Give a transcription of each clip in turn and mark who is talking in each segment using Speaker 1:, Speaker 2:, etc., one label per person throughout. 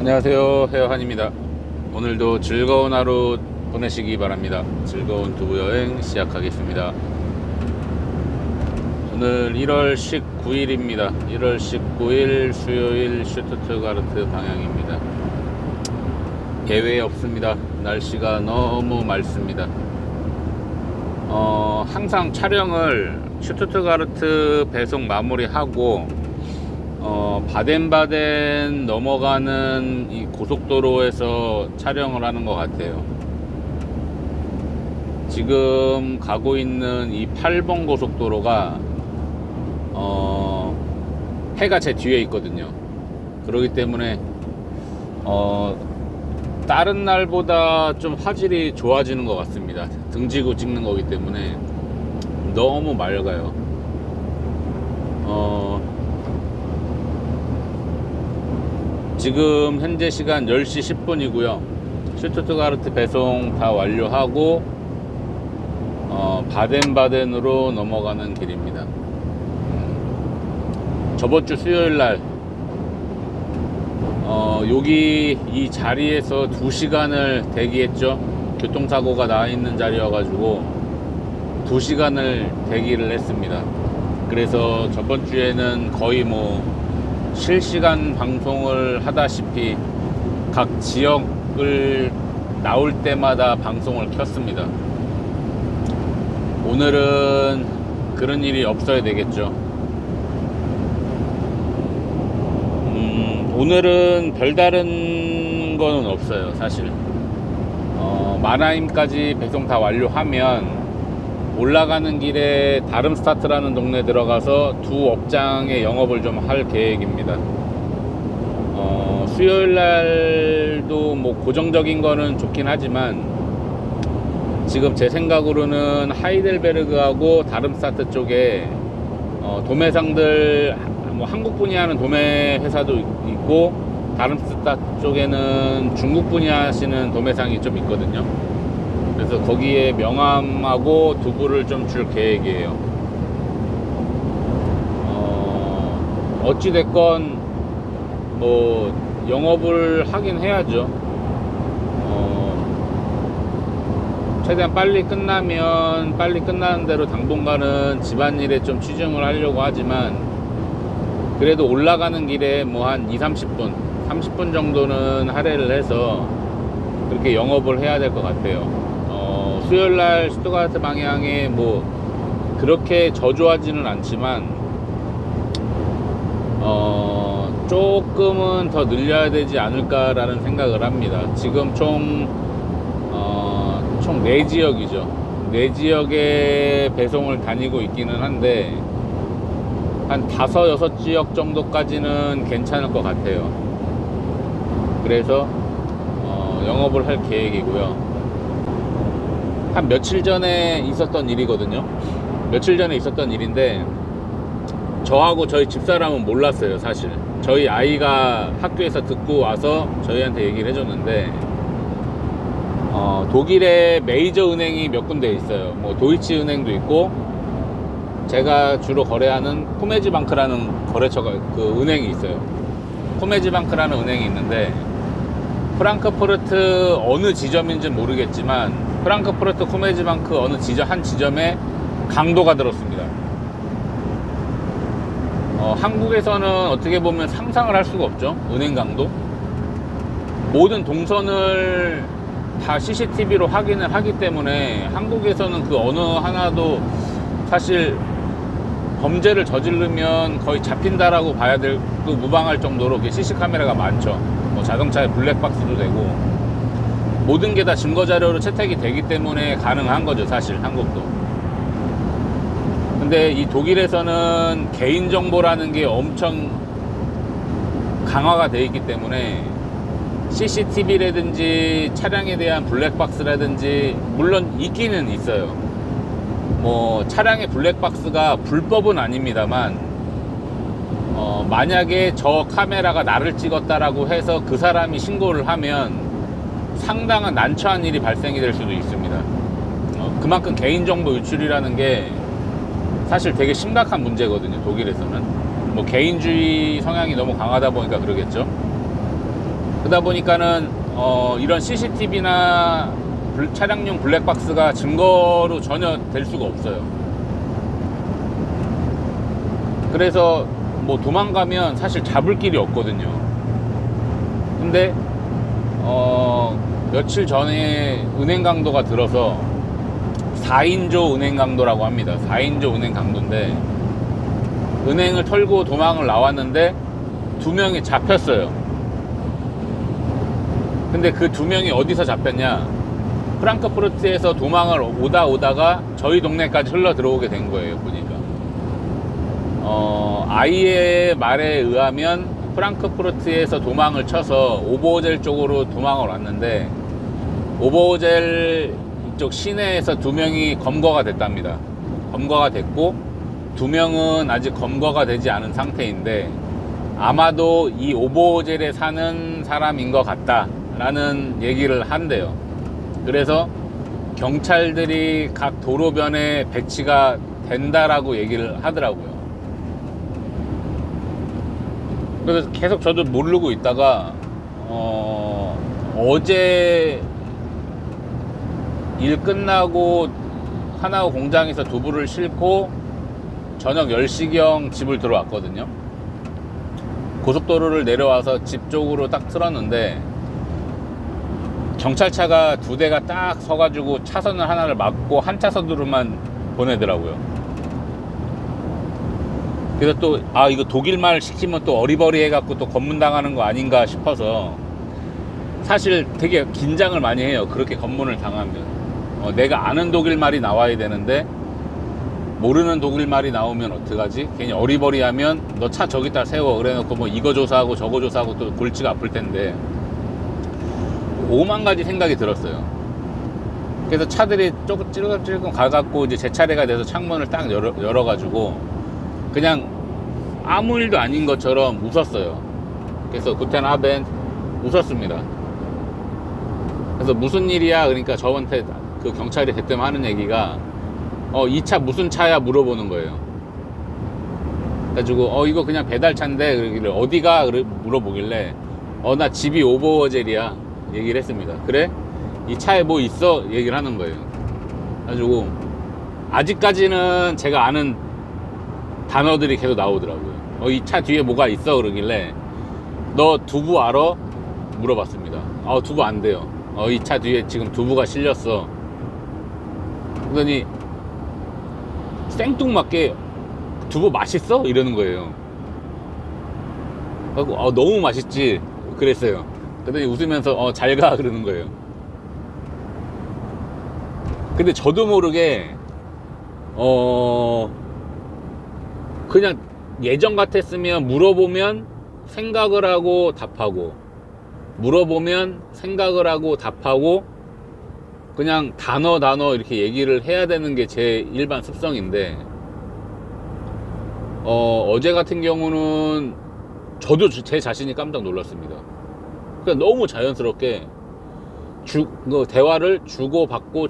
Speaker 1: 안녕하세요, 헤어한입니다. 오늘도 즐거운 하루 보내시기 바랍니다. 즐거운 두부여행 시작하겠습니다. 오늘 1월 19일입니다 1월 19일 수요일 슈투트가르트 방향입니다. 계획 없습니다. 날씨가 너무 맑습니다. 항상 촬영을 슈투트가르트 배송 마무리하고 바덴바덴 넘어가는 이 고속도로에서 촬영을 하는 것 같아요. 지금 가고 있는 이 8번 고속도로가 해가 제 뒤에 있거든요. 그렇기 때문에 다른 날보다 좀 화질이 좋아지는 것 같습니다. 등지고 찍는 거기 때문에 너무 맑아요. 지금 현재 시간 10시 10분이고요 슈투트가르트 배송 다 완료하고 바덴바덴으로 넘어가는 길입니다. 저번주 수요일날 여기 이 자리에서 2시간을 대기했죠. 교통사고가 나 있는 자리여가지고 2시간을 대기를 했습니다. 그래서 저번주에는 거의 실시간 방송을 하다시피 각 지역을 나올 때마다 방송을 켰습니다. 오늘은 그런 일이 없어야 되겠죠. 오늘은 별다른 거는 없어요. 사실 마나임까지 배송 다 완료하면 올라가는 길에 다름스타트라는 동네 들어가서 두 업장의 영업을 좀 할 계획입니다. 수요일날도 고정적인 거는 좋긴 하지만 지금 제 생각으로는 하이델베르그하고 다름스타트 쪽에 도매상들 한국분이 하는 도매 회사도 있고 다름스타트 쪽에는 중국분이 하시는 도매상이 좀 있거든요. 그래서 거기에 명함하고 두부를 좀 줄 계획이에요. 어찌됐건 영업을 하긴 해야죠. 최대한 빨리 끝나면 빨리 끝나는 대로 당분간은 집안일에 좀 치중을 하려고 하지만 그래도 올라가는 길에 한 20-30분 30분 정도는 할애를 해서 그렇게 영업을 해야 될 것 같아요. 수요일날 슈투가르트 방향에 그렇게 저조하지는 않지만 조금은 더 늘려야 되지 않을까라는 생각을 합니다. 지금 총 4지역이죠. 4지역에 배송을 다니고 있기는 한데 한 5-6지역 정도까지는 괜찮을 것 같아요. 그래서 영업을 할 계획이고요. 한 며칠 전에 있었던 일이거든요. 며칠 전에 있었던 일인데 저하고 저희 집사람은 몰랐어요. 사실 저희 아이가 학교에서 듣고 와서 저희한테 얘기를 해줬는데 독일에 메이저 은행이 몇 군데 있어요. 도이치 은행도 있고 제가 주로 거래하는 코메즈방크라는 거래처가 은행이 있어요. 코메즈방크라는 은행이 있는데 프랑크푸르트 어느 지점인지는 모르겠지만 프랑크푸르트 코메즈방크 어느 한 지점에 강도가 들었습니다. 한국에서는 어떻게 보면 상상을 할 수가 없죠. 은행 강도. 모든 동선을 다 CCTV로 확인을 하기 때문에 한국에서는 그 어느 하나도 사실 범죄를 저지르면 거의 잡힌다라고 봐야 될 무방할 정도로 CC 카메라가 많죠. 자동차에 블랙박스도 되고 모든 게 다 증거자료로 채택이 되기 때문에 가능한 거죠. 사실 한국도. 근데 이 독일에서는 개인정보라는 게 엄청 강화가 되어 있기 때문에 CCTV라든지 차량에 대한 블랙박스라든지 물론 있기는 있어요. 차량의 블랙박스가 불법은 아닙니다만 만약에 저 카메라가 나를 찍었다라고 해서 그 사람이 신고를 하면 상당한 난처한 일이 발생이 될 수도 있습니다. 그만큼 개인정보 유출이라는 게 사실 되게 심각한 문제거든요. 독일에서는 개인주의 성향이 너무 강하다 보니까 그러겠죠. 그러다 보니까는 이런 CCTV나 차량용 블랙박스가 증거로 전혀 될 수가 없어요. 그래서 뭐 도망가면 사실 잡을 길이 없거든요. 근데 며칠 전에 은행 강도가 들어서 4인조 은행 강도라고 합니다. 4인조 은행 강도인데 은행을 털고 도망을 나왔는데 2명이 잡혔어요. 근데 그 2명이 어디서 잡혔냐, 프랑크푸르트에서 도망을 오다가 저희 동네까지 흘러 들어오게 된 거예요. 보니까 아이의 말에 의하면 프랑크푸르트에서 도망을 쳐서 오버호젤 쪽으로 도망을 왔는데 오버호젤 이쪽 시내에서 2명이 검거가 됐답니다. 검거가 됐고 2명은 아직 검거가 되지 않은 상태인데 아마도 이 오버호젤에 사는 사람인 것 같다 라는 얘기를 한대요. 그래서 경찰들이 각 도로변에 배치가 된다라고 얘기를 하더라고요. 그래서 계속 저도 모르고 있다가 어제 일 끝나고 하나호 공장에서 두부를 싣고 저녁 10시경 집을 들어왔거든요. 고속도로를 내려와서 집 쪽으로 딱 틀었는데 경찰차가 2대가 딱 서가지고 차선을 하나를 막고 한 차선으로만 보내더라고요. 그래서 또 이거 독일말 시키면 또 어리버리 해갖고 또 검문당하는 거 아닌가 싶어서 사실 되게 긴장을 많이 해요. 그렇게 검문을 당하면 내가 아는 독일말이 나와야 되는데 모르는 독일말이 나오면 어떡하지? 괜히 어리버리하면 너 차 저기다 세워 그래놓고 뭐 이거 조사하고 저거 조사하고 또 골치가 아플 텐데 오만 가지 생각이 들었어요. 그래서 차들이 조금 찔끔찔끔 가갖고 이제 제 차례가 돼서 창문을 딱 열어가지고 그냥 아무 일도 아닌 것처럼 웃었어요. 그래서 구텐 아벤 웃었습니다. 그래서 무슨 일이야? 그러니까 저한테 그 경찰이 대뜸 하는 얘기가 이 차 무슨 차야? 물어보는 거예요. 그래가지고 이거 그냥 배달차인데 그러길래 어디가? 물어보길래 나 집이 오버호젤이야 얘기를 했습니다. 그래? 이 차에 뭐 있어? 얘기를 하는 거예요. 그래가지고 아직까지는 제가 아는 단어들이 계속 나오더라고요. 이 차 뒤에 뭐가 있어? 그러길래 너 두부 알아? 물어봤습니다. 두부 안 돼요. 이 차 뒤에 지금 두부가 실렸어. 그러더니 생뚱맞게 두부 맛있어? 이러는 거예요. 그래서 너무 맛있지 그랬어요. 그러더니 웃으면서 잘 가 그러는 거예요. 근데 저도 모르게 그냥 예전 같았으면 물어보면 생각을 하고 답하고 물어보면 생각을 하고 답하고 그냥 단어 이렇게 얘기를 해야 되는 게 제 일반 습성인데 어제 같은 경우는 저도 제 자신이 깜짝 놀랐습니다. 그냥 너무 자연스럽게 대화를 주고받고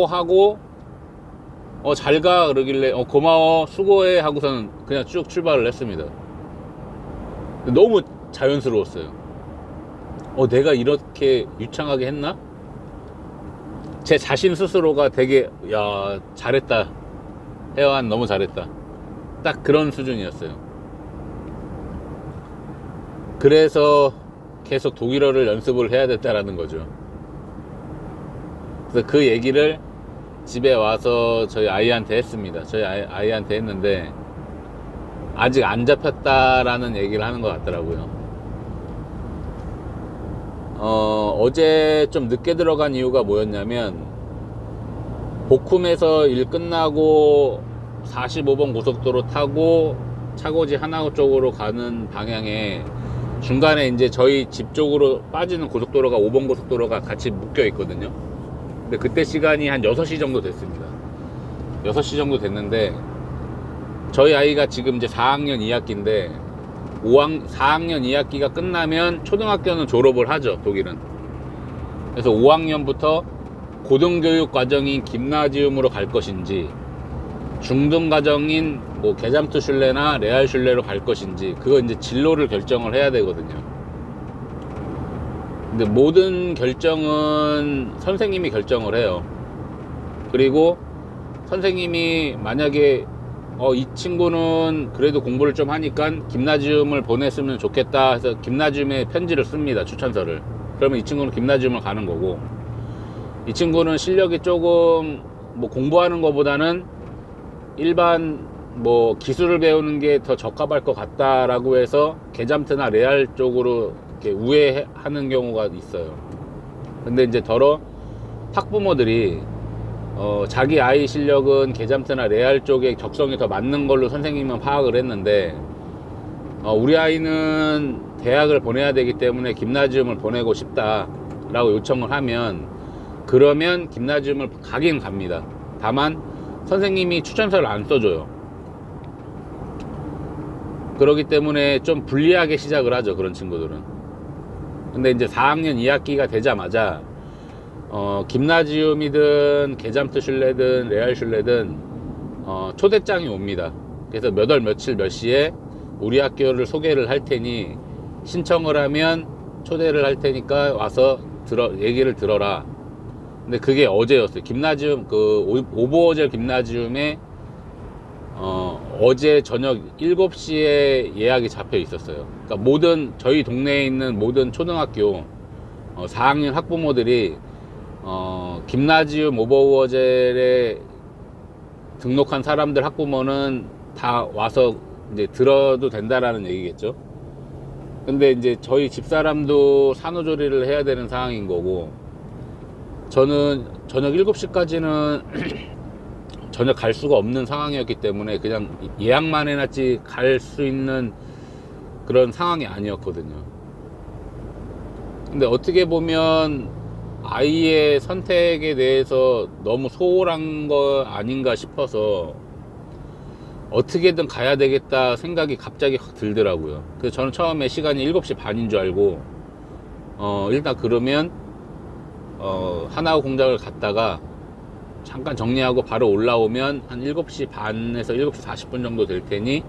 Speaker 1: 하고 잘 가 그러길래 고마워 수고해 하고서는 그냥 쭉 출발을 했습니다. 너무 자연스러웠어요. 내가 이렇게 유창하게 했나? 제 자신 스스로가 되게 야 잘했다 혜완 너무 잘했다 딱 그런 수준이었어요. 그래서 계속 독일어를 연습을 해야 됐다라는 거죠. 그래서 그 얘기를 집에 와서 저희 아이한테 했습니다. 저희 아이한테 했는데 아직 안 잡혔다라는 얘기를 하는 것 같더라고요. 어제 좀 늦게 들어간 이유가 뭐였냐면 보쿰에서 일 끝나고 45번 고속도로 타고 차고지 하나호 쪽으로 가는 방향에 중간에 이제 저희 집 쪽으로 빠지는 고속도로가 5번 고속도로가 같이 묶여 있거든요. 근데 그때 시간이 한 6시 정도 됐습니다. 6시 정도 됐는데 저희 아이가 지금 이제 4학년 2학기인데 4학년 2학기가 끝나면 초등학교는 졸업을 하죠, 독일은. 그래서 5학년부터 고등교육 과정인 김나지움으로 갈 것인지 중등 과정인 뭐 게잠트 슐레나 레알 슐레로 갈 것인지, 그거 이제 진로를 결정을 해야 되거든요. 근데 모든 결정은 선생님이 결정을 해요. 그리고 선생님이 만약에 이 친구는 그래도 공부를 좀 하니까 김나지움을 보냈으면 좋겠다 해서 김나지움에 편지를 씁니다. 추천서를. 그러면 이 친구는 김나지움을 가는 거고, 이 친구는 실력이 조금 뭐 공부하는 것보다는 일반 뭐 기술을 배우는 게 더 적합할 것 같다라고 해서 게잠트나 레알 쪽으로 이렇게 우회하는 경우가 있어요. 근데 이제 더러 학부모들이 자기 아이 실력은 게잠트나 레알 쪽에 적성이 더 맞는 걸로 선생님은 파악을 했는데, 우리 아이는 대학을 보내야 되기 때문에 김나지움을 보내고 싶다 라고 요청을 하면, 그러면 김나지움을 가긴 갑니다. 다만 선생님이 추천서를 안 써줘요. 그렇기 때문에 좀 불리하게 시작을 하죠, 그런 친구들은. 근데 이제 4학년 2학기가 되자마자 김나지움이든 게잠트 슐레든 레알 슐레든 초대장이 옵니다. 그래서 몇 월 며칠 몇 시에 우리 학교를 소개를 할 테니 신청을 하면 초대를 할 테니까 와서 얘기를 들어라. 근데 그게 어제였어요. 김나지움 오버워젤 김나지움에 어제 저녁 7시에 예약이 잡혀 있었어요. 그러니까 저희 동네에 있는 모든 초등학교 4학년 학부모들이 김나지움 오버워젤에 등록한 사람들 학부모는 다 와서 이제 들어도 된다라는 얘기겠죠. 근데 이제 저희 집사람도 산후조리를 해야 되는 상황인 거고, 저는 저녁 7시까지는 전혀 갈 수가 없는 상황이었기 때문에 그냥 예약만 해놨지 갈 수 있는 그런 상황이 아니었거든요. 근데 어떻게 보면 아이의 선택에 대해서 너무 소홀한 거 아닌가 싶어서 어떻게든 가야 되겠다 생각이 갑자기 확 들더라고요. 그래서 저는 처음에 시간이 7시 반인 줄 알고 일단 그러면 하나호 공장을 갔다가 잠깐 정리하고 바로 올라오면 한 7시 반에서 7시 40분 정도 될 테니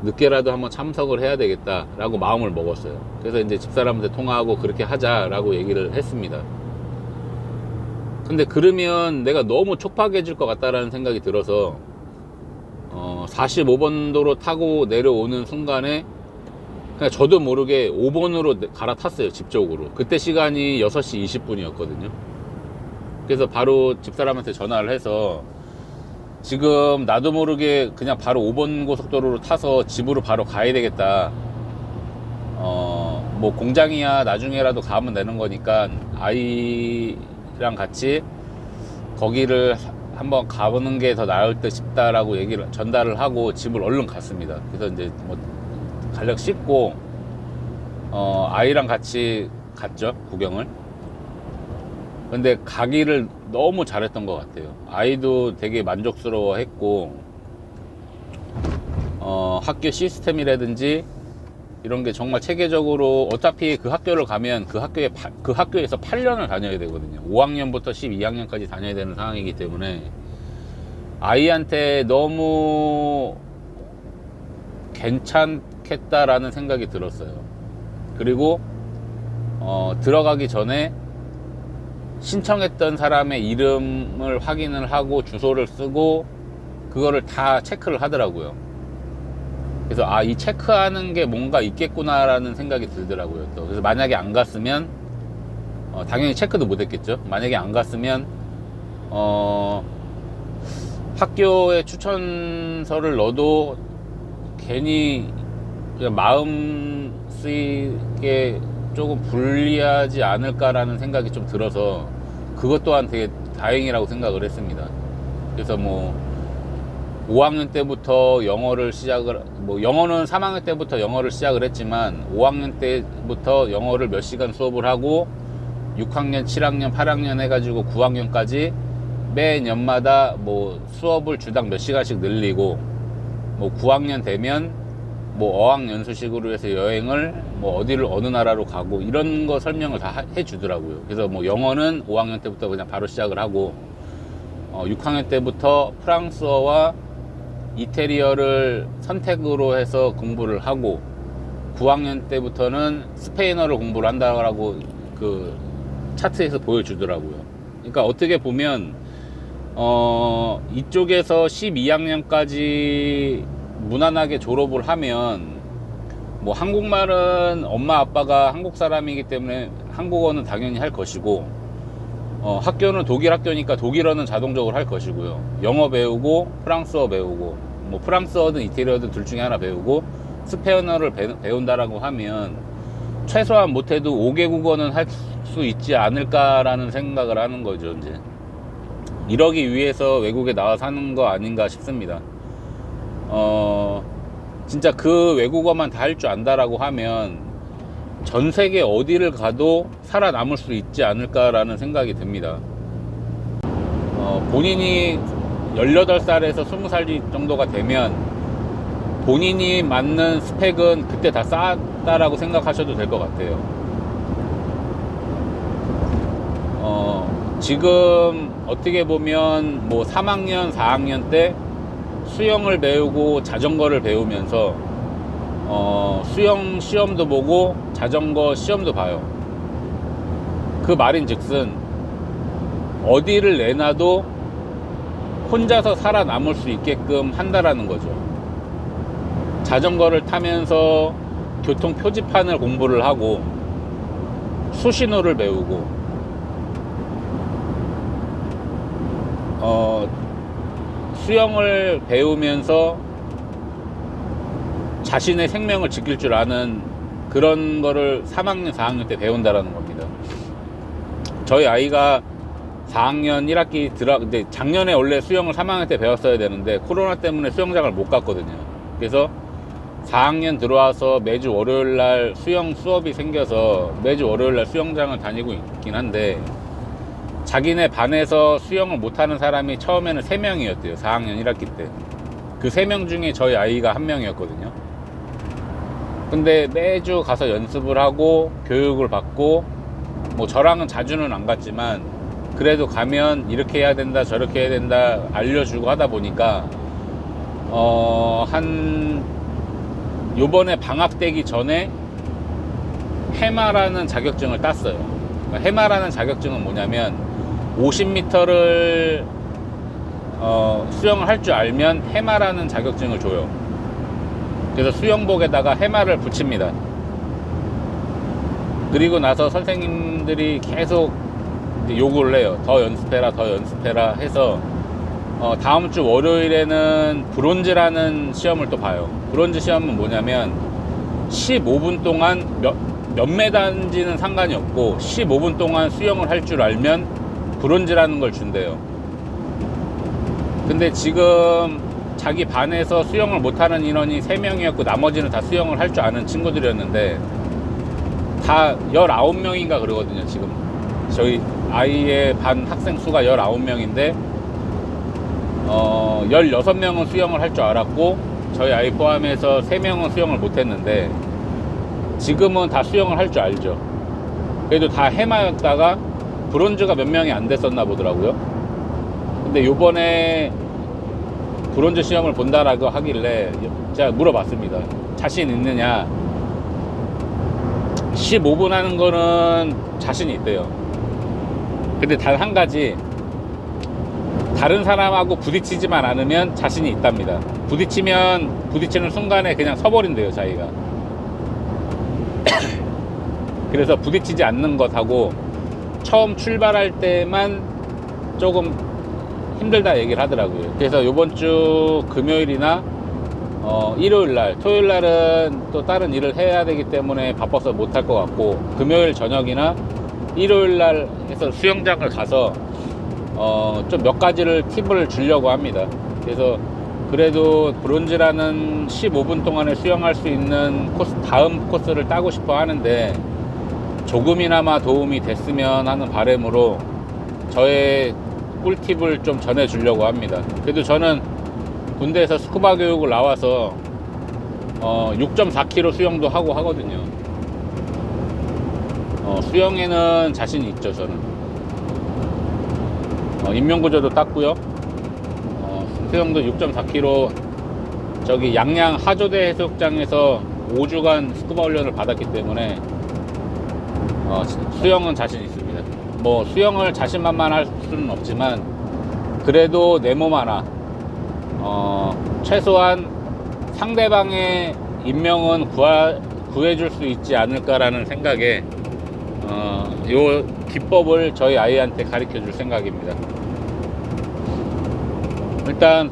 Speaker 1: 늦게라도 한번 참석을 해야 되겠다 라고 마음을 먹었어요. 그래서 이제 집사람한테 통화하고 그렇게 하자 라고 얘기를 했습니다. 근데 그러면 내가 너무 촉박해질 것 같다라는 생각이 들어서 45번도로 타고 내려오는 순간에 그냥 저도 모르게 5번으로 갈아탔어요. 집 쪽으로. 그때 시간이 6시 20분이었거든요 그래서 바로 집사람한테 전화를 해서 지금 나도 모르게 그냥 바로 5번 고속도로로 타서 집으로 바로 가야 되겠다. 뭐 공장이야 나중에라도 가면 되는 거니까 아이랑 같이 거기를 한번 가보는 게 더 나을 듯 싶다라고 얘기를 전달을 하고 집을 얼른 갔습니다. 그래서 이제 뭐 간략 씻고 아이랑 같이 갔죠, 구경을. 근데 가기를 너무 잘했던 것 같아요. 아이도 되게 만족스러워 했고 학교 시스템이라든지 이런 게 정말 체계적으로, 어차피 그 학교를 가면 그 학교에서 8년을 다녀야 되거든요. 5학년부터 12학년까지 다녀야 되는 상황이기 때문에 아이한테 너무 괜찮겠다라는 생각이 들었어요. 그리고 들어가기 전에 신청했던 사람의 이름을 확인을 하고 주소를 쓰고 그거를 다 체크를 하더라고요. 그래서 이 체크하는 게 뭔가 있겠구나라는 생각이 들더라고요. 또 그래서 만약에 안 갔으면 당연히 체크도 못 했겠죠. 만약에 안 갔으면 학교에 추천서를 넣어도 괜히 그냥 마음 쓰이게 조금 불리하지 않을까라는 생각이 좀 들어서 그것 또한 되게 다행이라고 생각을 했습니다. 그래서 뭐 5학년 때부터 영어를 영어는 3학년 때부터 영어를 시작을 했지만 5학년 때부터 영어를 몇 시간 수업을 하고 6학년, 7학년, 8학년 해가지고 9학년까지 매 년마다 뭐 수업을 주당 몇 시간씩 늘리고 뭐 9학년 되면 뭐 어학연수식으로 해서 여행을 뭐 어디를 어느 나라로 가고 이런 거 설명을 다 해주더라고요. 그래서 뭐 영어는 5학년 때부터 그냥 바로 시작을 하고 6학년 때부터 프랑스어와 이태리어를 선택으로 해서 공부를 하고 9학년 때부터는 스페인어를 공부를 한다고 그 차트에서 보여주더라고요. 그러니까 어떻게 보면 이쪽에서 12학년까지 무난하게 졸업을 하면 뭐 한국말은 엄마 아빠가 한국 사람이기 때문에 한국어는 당연히 할 것이고 학교는 독일 학교니까 독일어는 자동적으로 할 것이고요. 영어 배우고 프랑스어 배우고 뭐 프랑스어든 이태리어든 둘 중에 하나 배우고 스페인어를 배운다라고 하면 최소한 못해도 5개 국어는 할 수 있지 않을까라는 생각을 하는 거죠. 이제 이러기 위해서 외국에 나와 사는 거 아닌가 싶습니다. 진짜 그 외국어만 다 할 줄 안다라고 하면 전 세계 어디를 가도 살아남을 수 있지 않을까라는 생각이 듭니다. 본인이 18살에서 20살 정도가 되면 본인이 맞는 스펙은 그때 다 쌓았다라고 생각하셔도 될 것 같아요. 지금 어떻게 보면 뭐 3학년, 4학년 때 수영을 배우고 자전거를 배우면서 수영 시험도 보고 자전거 시험도 봐요. 그 말인즉슨 어디를 내놔도 혼자서 살아남을 수 있게끔 한다라는 거죠. 자전거를 타면서 교통 표지판을 공부를 하고 수신호를 배우고 수영을 배우면서 자신의 생명을 지킬 줄 아는 그런 거를 3학년, 4학년 때 배운다라는 겁니다. 저희 아이가 4학년 1학기 근데 작년에 원래 수영을 3학년 때 배웠어야 되는데 코로나 때문에 수영장을 못 갔거든요. 그래서 4학년 들어와서 매주 월요일 날 수영 수업이 생겨서 매주 월요일 날 수영장을 다니고 있긴 한데 자기네 반에서 수영을 못하는 사람이 처음에는 3명이었대요. 4학년 1학기 때. 그 3명 중에 저희 아이가 1명이었거든요. 근데 매주 가서 연습을 하고 교육을 받고 뭐 저랑은 자주는 안 갔지만 그래도 가면 이렇게 해야 된다 저렇게 해야 된다 알려주고 하다 보니까 요번에 방학 되기 전에 해마라는 자격증을 땄어요. 그러니까 해마라는 자격증은 뭐냐면 50m를 수영을 할 줄 알면 해마라는 자격증을 줘요. 그래서 수영복에다가 해마를 붙입니다. 그리고 나서 선생님들이 계속 요구를 해요. 더 연습해라 더 연습해라 해서 다음 주 월요일에는 브론즈라는 시험을 또 봐요. 브론즈 시험은 뭐냐면 15분 동안 몇 메다인지는 상관이 없고 15분 동안 수영을 할 줄 알면 브론즈라는 걸 준대요. 근데 지금 자기 반에서 수영을 못하는 인원이 3명이었고 나머지는 다 수영을 할 줄 아는 친구들이었는데 다 19명인가 그러거든요. 지금 저희 아이의 반 학생 수가 19명인데 16명은 수영을 할 줄 알았고 저희 아이 포함해서 3명은 수영을 못했는데 지금은 다 수영을 할 줄 알죠. 그래도 다 해마였다가 브론즈가 몇 명이 안 됐었나 보더라고요. 근데 요번에 브론즈 시험을 본다라고 하길래 제가 물어봤습니다. 자신 있느냐? 15분 하는 거는 자신이 있대요. 근데 단 한 가지, 다른 사람하고 부딪히지만 않으면 자신이 있답니다. 부딪히는 순간에 그냥 서버린대요, 자기가. 그래서 부딪히지 않는 것하고 처음 출발할 때만 조금 힘들다 얘기를 하더라고요. 그래서 요번 주 금요일이나 일요일날, 토요일날은 또 다른 일을 해야 되기 때문에 바빠서 못할 것 같고 금요일 저녁이나 일요일날 해서 수영장을 가서 좀 몇 가지를 팁을 주려고 합니다. 그래서 그래도 브론즈라는 15분 동안에 수영할 수 있는 다음 코스를 따고 싶어 하는데 조금이나마 도움이 됐으면 하는 바람으로 저의 꿀팁을 좀 전해주려고 합니다. 그래도 저는 군대에서 스쿠버 교육을 나와서 6.4km 수영도 하고 하거든요. 수영에는 자신이 있죠. 저는 인명구조도 땄고요. 수영도 6.4km 저기 양양 하조대 해수욕장에서 5주간 스쿠버 훈련을 받았기 때문에 수영은 자신 있습니다. 뭐 수영을 자신만만할 수는 없지만 그래도 내 몸 하나 최소한 상대방의 인명은 구해줄 수 있지 않을까라는 생각에 요 기법을 저희 아이한테 가르쳐 줄 생각입니다. 일단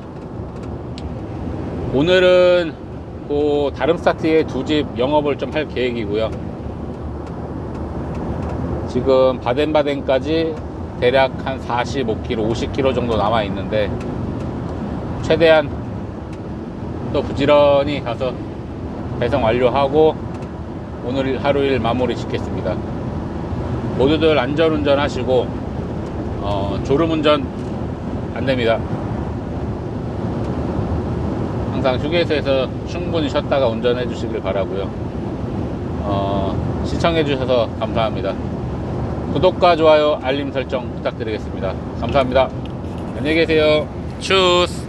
Speaker 1: 오늘은 그 다름스타트의 2집 영업을 좀 할 계획이고요. 지금 바덴바덴까지 대략 한 45km, 50km 정도 남아 있는데 최대한 또 부지런히 가서 배송 완료하고 오늘 하루 일 마무리 짓겠습니다. 모두들 안전운전 하시고 졸음운전 안됩니다. 항상 휴게소에서 충분히 쉬었다가 운전해 주시길 바라고요. 시청해 주셔서 감사합니다. 구독과 좋아요 알림 설정 부탁드리겠습니다. 감사합니다. 안녕히 계세요. 추스.